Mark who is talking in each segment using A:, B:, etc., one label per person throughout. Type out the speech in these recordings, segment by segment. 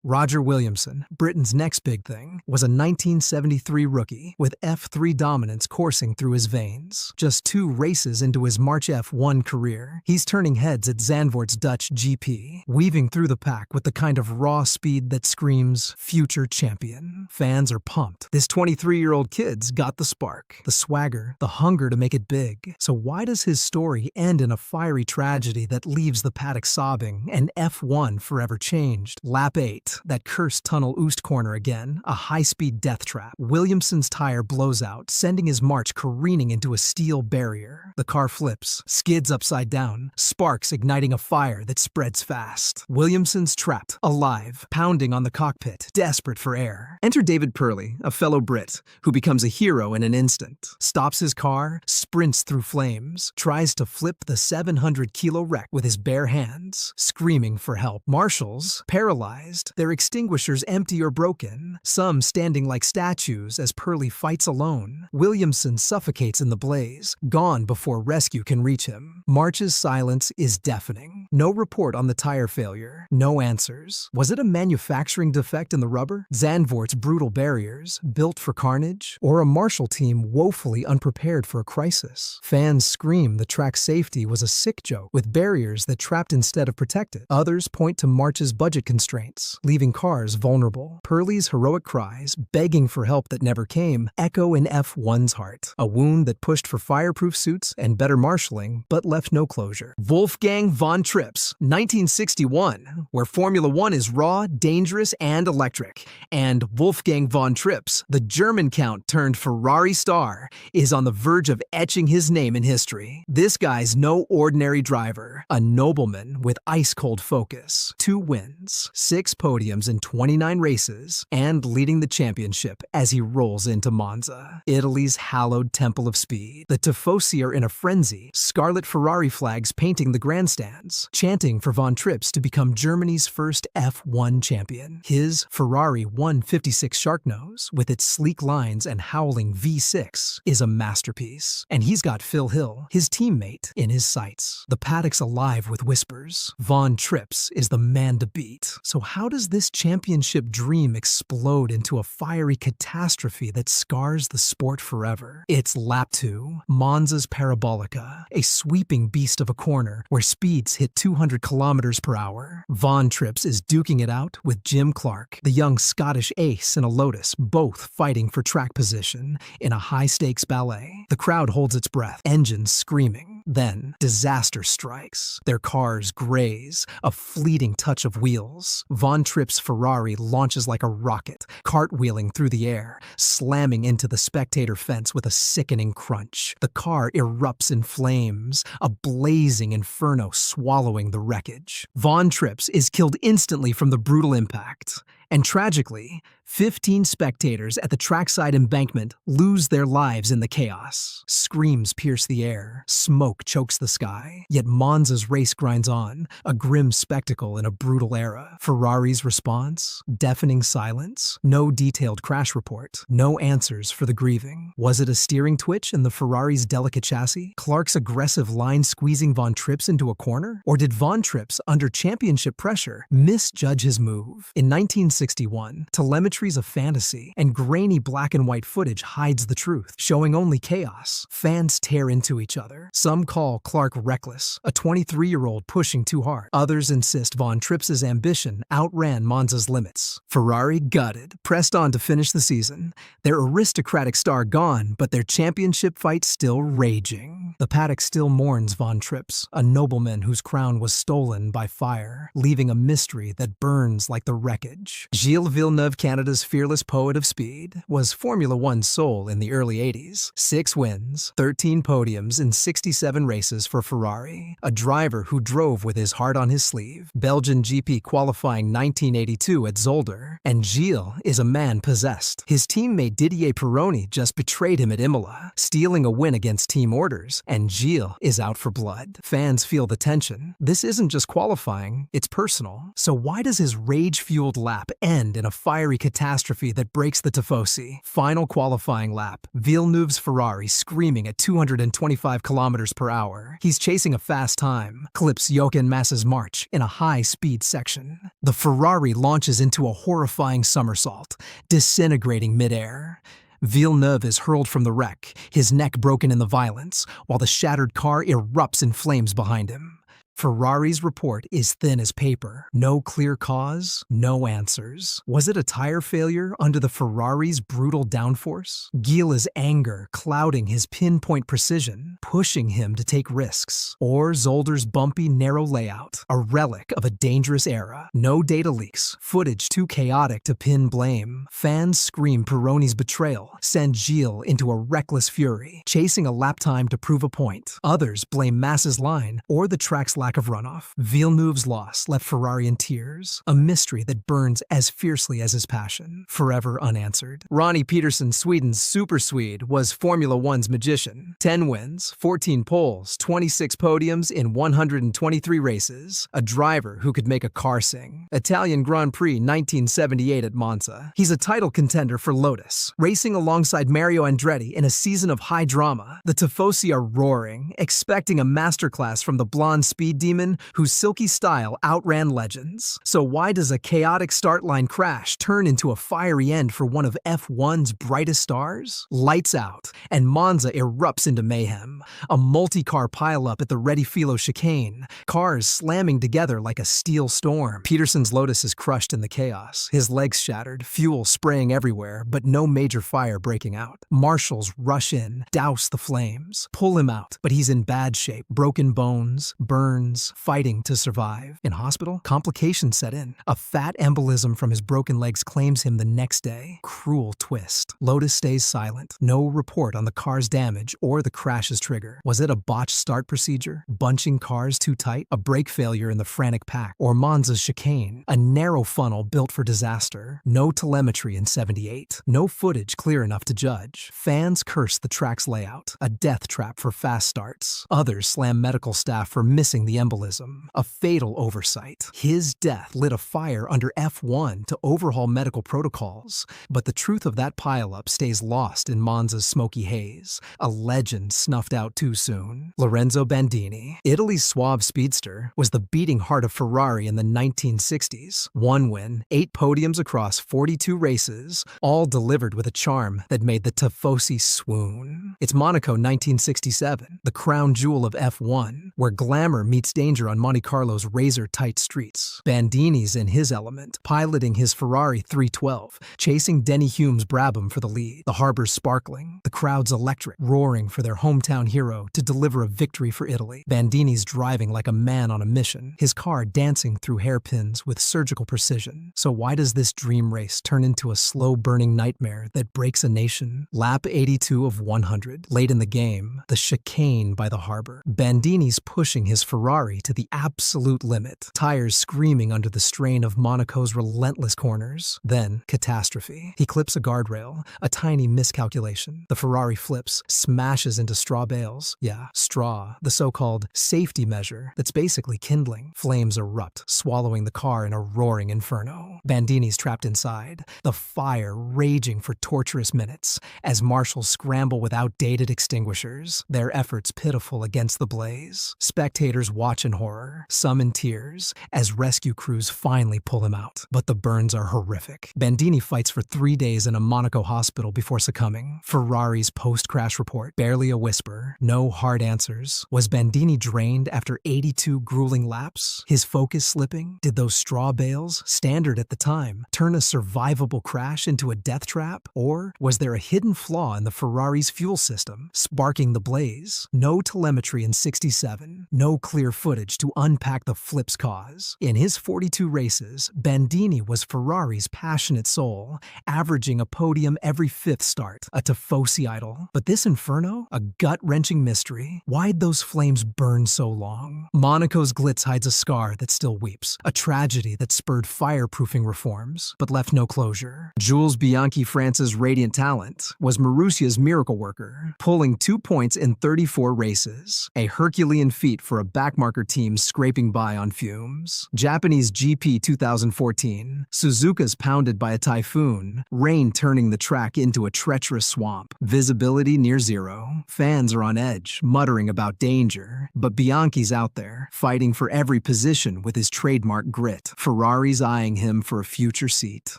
A: Roger Williamson, Britain's next big thing, was a 1973 rookie with F3 dominance coursing through his veins. Just 2 races into his March F1 career, he's turning heads at Zandvoort's Dutch GP, weaving through the pack with the kind of raw speed that screams, future champion. Fans are pumped. This 23-year-old kid's got the spark, the swagger, the hunger to make it big. So why does his story end in a fiery tragedy that leaves the paddock sobbing and F1 forever changed? Lap 8. That cursed tunnel Oost corner again, a high-speed death trap. Williamson's tire blows out, sending his March careening into a steel barrier. The car flips, skids upside down, sparks igniting a fire that spreads fast. Williamson's trapped, alive, pounding on the cockpit, desperate for air. Enter David Purley, a fellow Brit, who becomes a hero in an instant. Stops his car, sprints through flames, tries to flip the 700-kilo wreck with his bare hands, screaming for help. Marshals, paralyzed, their extinguishers empty or broken, some standing like statues as Purley fights alone. Williamson suffocates in the blaze, gone before rescue can reach him. March's silence is deafening. No report on the tire failure. No answers. Was it a manufacturing defect in the rubber? Zandvoort's brutal barriers, built for carnage? Or a Marshal team woefully unprepared for a crisis? Fans scream the track's safety was a sick joke, with barriers that trapped instead of protected. Others point to March's budget constraints, leaving cars vulnerable. Purley's heroic cries, begging for help that never came, echo in F1's heart. A wound that pushed for fireproof suits and better marshalling, but left no closure. Wolfgang von Trips, 1961, where Formula One is raw, dangerous, and electric. And Wolfgang von Trips, the German count turned Ferrari star, is on the verge of etching his name in history. This guy's no ordinary driver, a nobleman with ice-cold focus. 2 wins, 6 podiums in 29 races, and leading the championship as he rolls into Monza, Italy's hallowed temple of speed. The Tifosi are in a frenzy, scarlet Ferrari flags painting the grandstands, chanting for von Trips to become Germany's first F1 champion. His Ferrari 156 Sharknose, with its sleek lines and howling V6, is a masterpiece. And he's got Phil Hill, his teammate, in his sights. The paddock's alive with whispers. Von Trips is the man to beat. So how does this championship dream explode into a fiery catastrophe that scars the sport forever? It's lap 2, Monza's Parabolica, a sweeping beast of a corner where speeds hit 200 kilometers per hour. Von Trips is duking it out with Jim Clark, the young Scottish ace in a Lotus, both fighting for track position in a high-stakes ballet. The crowd holds its breath, engines screaming. Then, disaster strikes. Their cars graze, a fleeting touch of wheels. Von Trips' Ferrari launches like a rocket, cartwheeling through the air, slamming into the spectator fence with a sickening crunch. The car erupts in flames, a blazing inferno swallowing the wreckage. Von Trips is killed instantly from the brutal impact. And tragically, 15 spectators at the trackside embankment lose their lives in the chaos. Screams pierce the air, smoke chokes the sky. Yet Monza's race grinds on, a grim spectacle in a brutal era. Ferrari's response? Deafening silence. No detailed crash report. No answers for the grieving. Was it a steering twitch in the Ferrari's delicate chassis? Clark's aggressive line squeezing Von Trips into a corner? Or did Von Trips, under championship pressure, misjudge his move? In 1961, telemetry's a fantasy, and grainy black and white footage hides the truth, showing only chaos. Fans tear into each other. Some call Clark reckless, a 23-year-old pushing too hard. Others insist Von Trips' ambition outran Monza's limits. Ferrari gutted, pressed on to finish the season. Their aristocratic star gone, but their championship fight still raging. The paddock still mourns Von Trips, a nobleman whose crown was stolen by fire, leaving a mystery that burns like the wreckage. Gilles Villeneuve, Canada's fearless poet of speed, was Formula One's soul in the early 80s. 6 wins, 13 podiums in 67 races for Ferrari. A driver who drove with his heart on his sleeve. Belgian GP qualifying 1982 at Zolder. And Gilles is a man possessed. His teammate Didier Pironi just betrayed him at Imola, stealing a win against team orders, and Gilles is out for blood. Fans feel the tension. This isn't just qualifying, it's personal. So why does his rage-fueled lap end in a fiery catastrophe that breaks the Tifosi. Final qualifying lap. Villeneuve's Ferrari screaming at 225 kilometers per hour. He's chasing a fast time. Clips Jochen Massa's march in a high-speed section. The Ferrari launches into a horrifying somersault, disintegrating midair. Villeneuve is hurled from the wreck, his neck broken in the violence, while the shattered car erupts in flames behind him. Ferrari's report is thin as paper. No clear cause, no answers. Was it a tire failure under the Ferrari's brutal downforce? Gilles' anger clouding his pinpoint precision, pushing him to take risks. Or Zolder's bumpy, narrow layout, a relic of a dangerous era. No data leaks, footage too chaotic to pin blame. Fans scream Pironi's betrayal, send Gilles into a reckless fury, chasing a lap time to prove a point. Others blame Massa's line or the track's lack of runoff. Villeneuve's loss left Ferrari in tears, a mystery that burns as fiercely as his passion, forever unanswered. Ronnie Peterson, Sweden's Super Swede, was Formula One's magician. 10 wins, 14 poles, 26 podiums in 123 races. A driver who could make a car sing. Italian Grand Prix 1978 at Monza. He's a title contender for Lotus, racing alongside Mario Andretti in a season of high drama. The Tifosi are roaring, expecting a masterclass from the blonde speed demon whose silky style outran legends. So why does a chaotic start line crash turn into a fiery end for one of F1's brightest stars? Lights out, and Monza erupts into mayhem. A multi-car pileup at the Redifilo chicane, cars slamming together like a steel storm. Peterson's Lotus is crushed in the chaos, his legs shattered, fuel spraying everywhere, but no major fire breaking out. Marshals rush in, douse the flames, pull him out, but he's in bad shape, broken bones, burns, fighting to survive. In hospital, complications set in. A fat embolism from his broken legs claims him the next day. Cruel twist. Lotus stays silent. No report on the car's damage or the crash's trigger. Was it a botched start procedure? Bunching cars too tight? A brake failure in the frantic pack? Or Monza's chicane? A narrow funnel built for disaster? No telemetry in 78. No footage clear enough to judge. Fans curse the track's layout. A death trap for fast starts. Others slam medical staff for missing the embolism, a fatal oversight. His death lit a fire under F1 to overhaul medical protocols, but the truth of that pileup stays lost in Monza's smoky haze, a legend snuffed out too soon. Lorenzo Bandini, Italy's suave speedster, was the beating heart of Ferrari in the 1960s. 1 win, 8 podiums across 42 races, all delivered with a charm that made the Tifosi swoon. It's Monaco 1967, the crown jewel of F1, where glamour meets danger on Monte Carlo's razor-tight streets. Bandini's in his element, piloting his Ferrari 312, chasing Denny Hume's Brabham for the lead. The harbor's sparkling, the crowd's electric, roaring for their hometown hero to deliver a victory for Italy. Bandini's driving like a man on a mission, his car dancing through hairpins with surgical precision. So why does this dream race turn into a slow-burning nightmare that breaks a nation? Lap 82 of 100, late in the game, the chicane by the harbor. Bandini's pushing his Ferrari to the absolute limit, tires screaming under the strain of Monaco's relentless corners. Then, catastrophe. He clips a guardrail, a tiny miscalculation. The Ferrari flips, smashes into straw bales. Yeah, straw, the so-called safety measure that's basically kindling. Flames erupt, swallowing the car in a roaring inferno. Bandini's trapped inside, the fire raging for torturous minutes as marshals scramble with outdated extinguishers, their efforts pitiful against the blaze. Spectators watch in horror, some in tears, as rescue crews finally pull him out. But the burns are horrific. Bandini fights for 3 days in a Monaco hospital before succumbing. Ferrari's post-crash report, barely a whisper, no hard answers. Was Bandini drained after 82 grueling laps? His focus slipping? Did those straw bales, standard at the time, turn a survivable crash into a death trap? Or was there a hidden flaw in the Ferrari's fuel system, sparking the blaze? No telemetry in 67, no clear footage to unpack the flip's cause. In his 42 races, Bandini was Ferrari's passionate soul, averaging a podium every 5th start, a Tifosi idol. But this inferno? A gut-wrenching mystery. Why'd those flames burn so long? Monaco's glitz hides a scar that still weeps, a tragedy that spurred fireproofing reforms, but left no closure. Jules Bianchi, France's radiant talent, was Marussia's miracle worker, pulling 2 points in 34 races. A Herculean feat for a back trackmarker teams scraping by on fumes. Japanese GP 2014. Suzuka's pounded by a typhoon, rain turning the track into a treacherous swamp. Visibility near zero. Fans are on edge, muttering about danger. But Bianchi's out there, fighting for every position with his trademark grit. Ferrari's eyeing him for a future seat.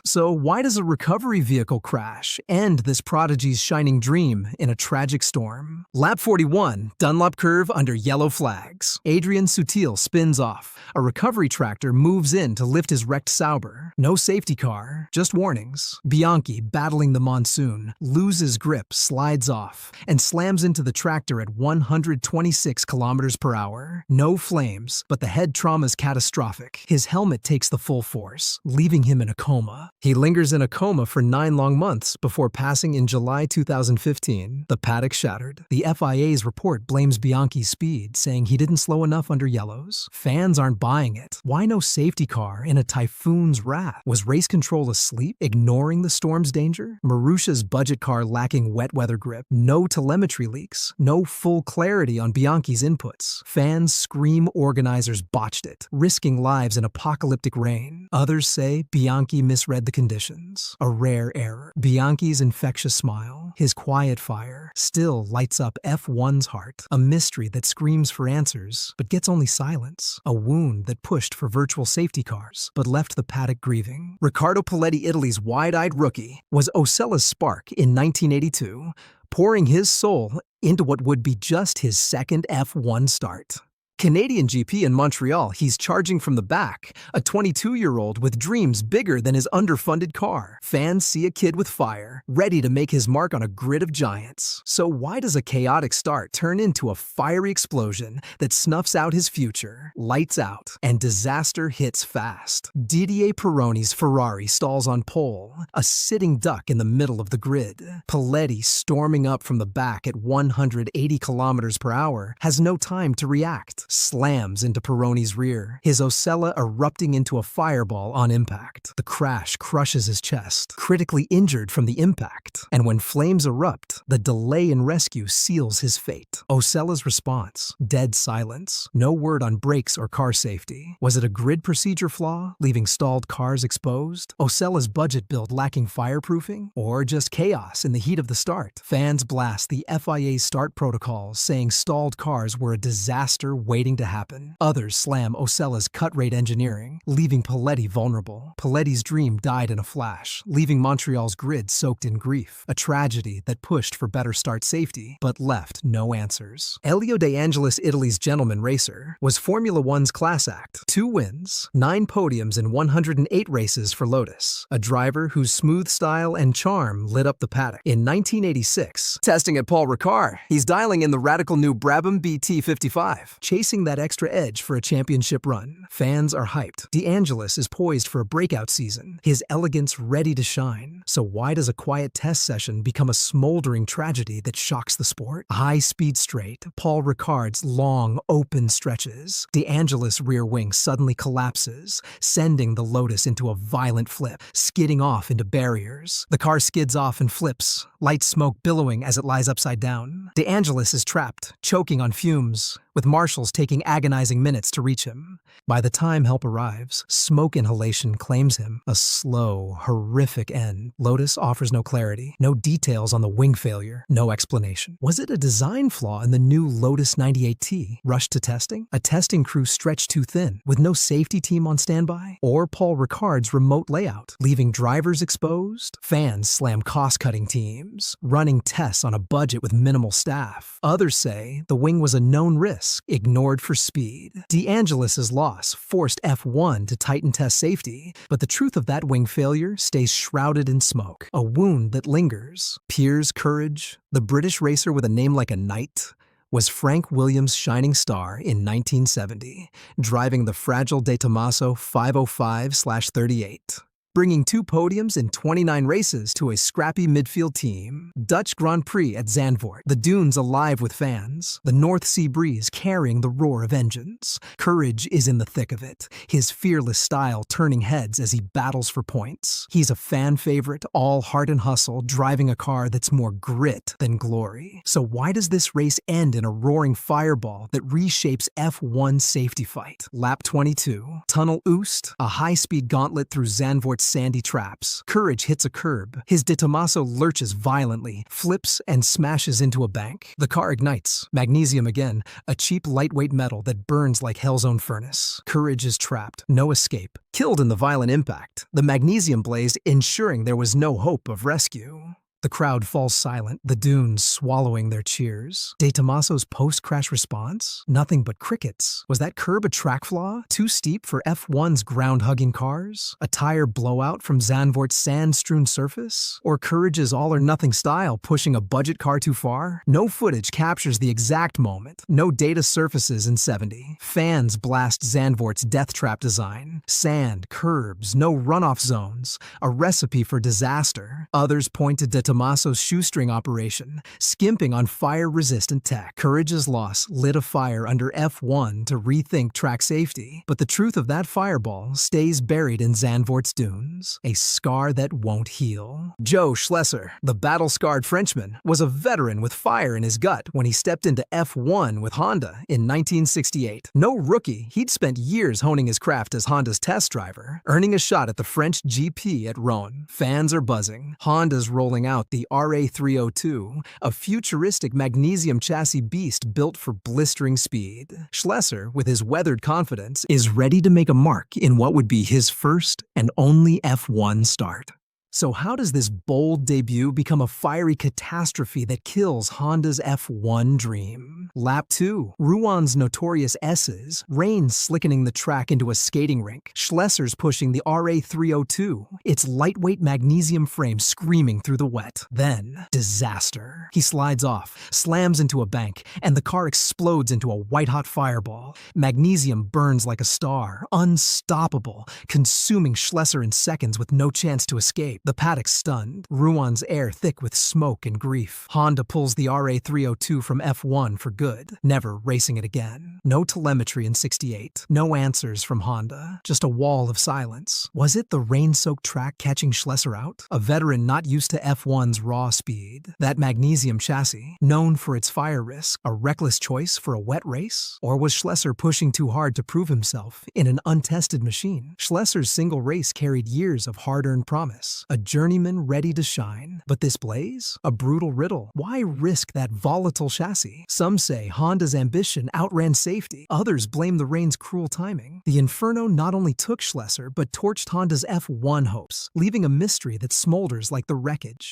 A: So why does a recovery vehicle crash end this prodigy's shining dream in a tragic storm? Lap 41, Dunlop curve under yellow flags. Adrian Sutil spins off. A recovery tractor moves in to lift his wrecked Sauber. No safety car, just warnings. Bianchi, battling the monsoon, loses grip, slides off, and slams into the tractor at 126 kilometers per hour. No flames, but the head trauma's catastrophic. His helmet takes the full force, leaving him in a coma. He lingers in a coma for 9 long months before passing in July 2015. The paddock shattered. The FIA's report blames Bianchi's speed, saying he didn't slow enough under yellows. Fans aren't buying it. Why no safety car in a typhoon's wrath? Was race control asleep, ignoring the storm's danger? Marusha's budget car lacking wet weather grip. No telemetry leaks. No full clarity on Bianchi's inputs. Fans scream organizers botched it, risking lives in apocalyptic rain. Others say Bianchi misread the conditions. A rare error. Bianchi's infectious smile, his quiet fire, still lights up F1's heart. A mystery that screams for answers, but gets only silence. A wound that pushed for virtual safety cars, but left the paddock grieving. Riccardo Paletti, Italy's wide-eyed rookie, was Osella's spark in 1982, pouring his soul into what would be just his second F1 start. Canadian GP in Montreal, he's charging from the back, a 22-year-old with dreams bigger than his underfunded car. Fans see a kid with fire, ready to make his mark on a grid of giants. So why does a chaotic start turn into a fiery explosion that snuffs out his future, lights out, and disaster hits fast? Didier Pironi's Ferrari stalls on pole, a sitting duck in the middle of the grid. Paletti, storming up from the back at 180 kilometers per hour, has no time to react. Slams into Pironi's rear, his Osella erupting into a fireball on impact. The crash crushes his chest, critically injured from the impact. And when flames erupt, the delay in rescue seals his fate. Osella's response: dead silence. No word on brakes or car safety. Was it a grid procedure flaw, leaving stalled cars exposed? Osella's budget build lacking fireproofing? Or just chaos in the heat of the start? Fans blast the FIA's start protocols, saying stalled cars were a disaster waiting to happen. Others slam Osella's cut-rate engineering, leaving Paletti vulnerable. Paletti's dream died in a flash, leaving Montreal's grid soaked in grief. A tragedy that pushed for better start safety, but left no answers. Elio de Angelis, Italy's gentleman racer, was Formula One's class act. 2 wins, 9 podiums in 108 races for Lotus, a driver whose smooth style and charm lit up the paddock. In 1986, testing at Paul Ricard, he's dialing in the radical new Brabham BT55, chasing that extra edge for a championship run. Fans are hyped. De Angelis is poised for a breakout season, his elegance ready to shine. So why does a quiet test session become a smoldering tragedy that shocks the sport? A high-speed straight, Paul Ricard's long, open stretches. De Angelis' rear wing suddenly collapses, sending the Lotus into a violent flip, skidding off into barriers. The car skids off and flips, light smoke billowing as it lies upside down. De Angelis is trapped, choking on fumes, with marshals taking agonizing minutes to reach him. By the time help arrives, smoke inhalation claims him. A slow, horrific end. Lotus offers no clarity, no details on the wing failure, no explanation. Was it a design flaw in the new Lotus 98T? Rushed to testing? A testing crew stretched too thin, with no safety team on standby? Or Paul Ricard's remote layout, leaving drivers exposed? Fans slam cost-cutting teams, running tests on a budget with minimal staff. Others say the wing was a known risk, ignored for speed. De Angelis' loss forced F1 to tighten test safety, but the truth of that wing failure stays shrouded in smoke, a wound that lingers. Piers Courage, the British racer with a name like a knight, was Frank Williams' shining star in 1970, driving the fragile De Tomaso 505/38. bringing 2 podiums in 29 races to a scrappy midfield team. Dutch Grand Prix at Zandvoort, the dunes alive with fans, the North Sea breeze carrying the roar of engines. Courage is in the thick of it, his fearless style turning heads as he battles for points. He's a fan favorite, all heart and hustle, driving a car that's more grit than glory. So why does this race end in a roaring fireball that reshapes F1 safety fight? Lap 22, Tunnel Oost, a high-speed gauntlet through Zandvoort's sandy traps. Courage hits a curb. His De Tomaso lurches violently, flips, and smashes into a bank. The car ignites. Magnesium again, a cheap lightweight metal that burns like hell's own furnace. Courage is trapped. No escape. Killed in the violent impact. The magnesium blazed, ensuring there was no hope of rescue. The crowd falls silent, the dunes swallowing their cheers. De Tomaso's post-crash response? Nothing but crickets. Was that curb a track flaw? Too steep for F1's ground-hugging cars? A tire blowout from Zandvoort's sand-strewn surface? Or Courage's all-or-nothing style pushing a budget car too far? No footage captures the exact moment. No data surfaces in 70. Fans blast Zandvoort's death trap design. Sand, curbs, no runoff zones. A recipe for disaster. Others point to De Tomaso's shoestring operation, skimping on fire-resistant tech. Courage's loss lit a fire under F1 to rethink track safety, but the truth of that fireball stays buried in Zandvoort's dunes, a scar that won't heal. Joe Schlesser, the battle-scarred Frenchman, was a veteran with fire in his gut when he stepped into F1 with Honda in 1968. No rookie, he'd spent years honing his craft as Honda's test driver, earning a shot at the French GP at Rouen. Fans are buzzing. Honda's rolling out the RA302, a futuristic magnesium chassis beast built for blistering speed. Schlesser, with his weathered confidence, is ready to make a mark in what would be his first and only F1 start. So how does this bold debut become a fiery catastrophe that kills Honda's F1 dream? Lap 2, Rowen's notorious S's, rain slickening the track into a skating rink. Schlesser's pushing the RA302, its lightweight magnesium frame screaming through the wet. Then, disaster. He slides off, slams into a bank, and the car explodes into a white-hot fireball. Magnesium burns like a star, unstoppable, consuming Schlesser in seconds with no chance to escape. The paddock stunned, Rowen's air thick with smoke and grief. Honda pulls the RA302 from F1 for good, never racing it again. No telemetry in 68, no answers from Honda, just a wall of silence. Was it the rain-soaked track catching Schlesser out? A veteran not used to F1's raw speed? That magnesium chassis, known for its fire risk, a reckless choice for a wet race? Or was Schlesser pushing too hard to prove himself in an untested machine? Schlesser's single race carried years of hard-earned promise. A journeyman ready to shine. But this blaze? A brutal riddle. Why risk that volatile chassis? Some say Honda's ambition outran safety. Others blame the rain's cruel timing. The inferno not only took Schlesser, but torched Honda's F1 hopes, leaving a mystery that smolders like the wreckage.